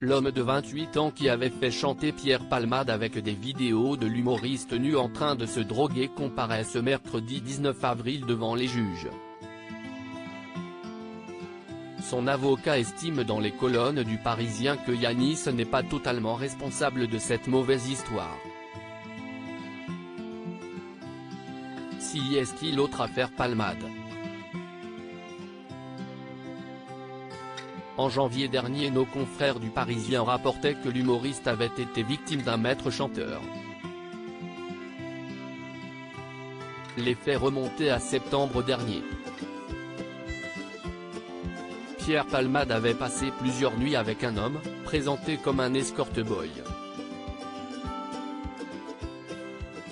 L'homme de 28 ans qui avait fait chanter Pierre Palmade avec des vidéos de l'humoriste nu en train de se droguer comparaît ce mercredi 19 avril devant les juges. Son avocat estime dans les colonnes du Parisien que Yanis n'est pas totalement responsable de cette mauvaise histoire. Si est-il l'autre affaire Palmade? En janvier dernier, nos confrères du Parisien rapportaient que l'humoriste avait été victime d'un maître chanteur. Les faits remontaient à septembre dernier. Pierre Palmade avait passé plusieurs nuits avec un homme, présenté comme un escort boy.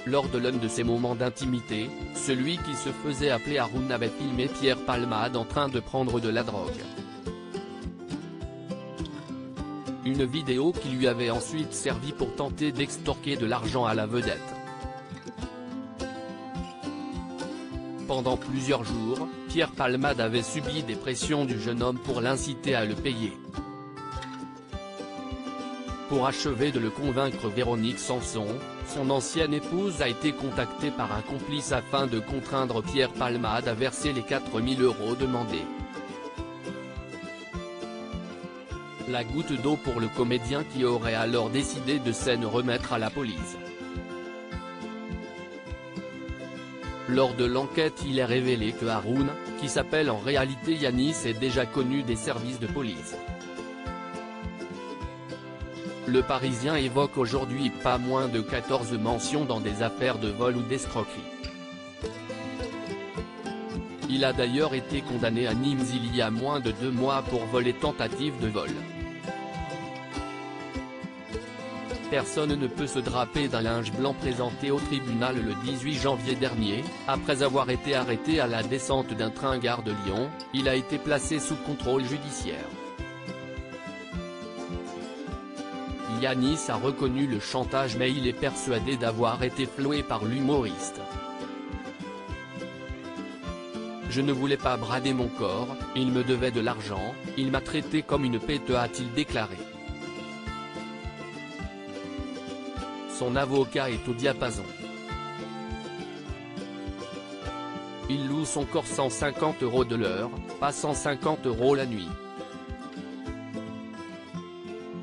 Lors de l'un de ces moments d'intimité, celui qui se faisait appeler Haroun avait filmé Pierre Palmade en train de prendre de la drogue. Une vidéo qui lui avait ensuite servi pour tenter d'extorquer de l'argent à la vedette. Pendant plusieurs jours, Pierre Palmade avait subi des pressions du jeune homme pour l'inciter à le payer. Pour achever de le convaincre, Véronique Sanson, son ancienne épouse, a été contactée par un complice afin de contraindre Pierre Palmade à verser les 4 000 € demandés. La goutte d'eau pour le comédien qui aurait alors décidé de s'en remettre à la police. Lors de l'enquête, il est révélé que Haroun, qui s'appelle en réalité Yanis, est déjà connu des services de police. Le Parisien évoque aujourd'hui pas moins de 14 mentions dans des affaires de vol ou d'escroquerie. Il a d'ailleurs été condamné à Nîmes il y a moins de 2 mois pour vol et tentative de vol. Personne ne peut se draper d'un linge blanc présenté au tribunal le 18 janvier dernier. Après avoir été arrêté à la descente d'un train gare de Lyon, il a été placé sous contrôle judiciaire. Yanis a reconnu le chantage, mais il est persuadé d'avoir été floué par l'humoriste. Je ne voulais pas brader mon corps, il me devait de l'argent, il m'a traité comme une pète, a-t-il déclaré. Son avocat est au diapason. Il loue son corps 150 € de l'heure, pas 150 € la nuit.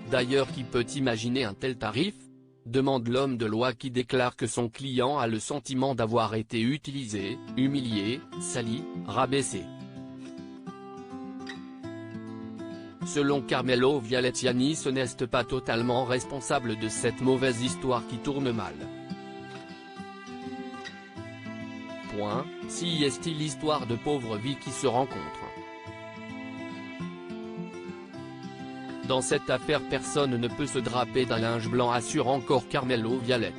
D'ailleurs, qui peut imaginer un tel tarif? Demande l'homme de loi qui déclare que son client a le sentiment d'avoir été utilisé, humilié, sali, rabaissé. Selon Carmelo Viallet, Yanis n'est pas totalement responsable de cette mauvaise histoire qui tourne mal. Si est-il l'histoire de pauvres vies qui se rencontrent? Dans cette affaire, personne ne peut se draper d'un linge blanc, assure encore Carmelo Viallet.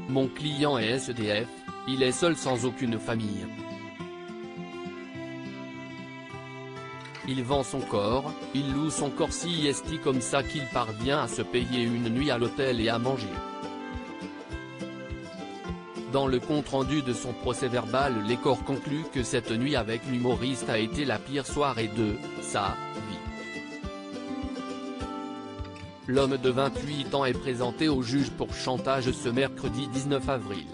Mon client est SDF, il est seul sans aucune famille. Il vend son corps, il loue son corps, si est comme ça qu'il parvient à se payer une nuit à l'hôtel et à manger. Dans le compte-rendu de son procès-verbal, les corps conclut que cette nuit avec l'humoriste a été la pire soirée de sa vie. L'homme de 28 ans est présenté au juge pour chantage ce mercredi 19 avril.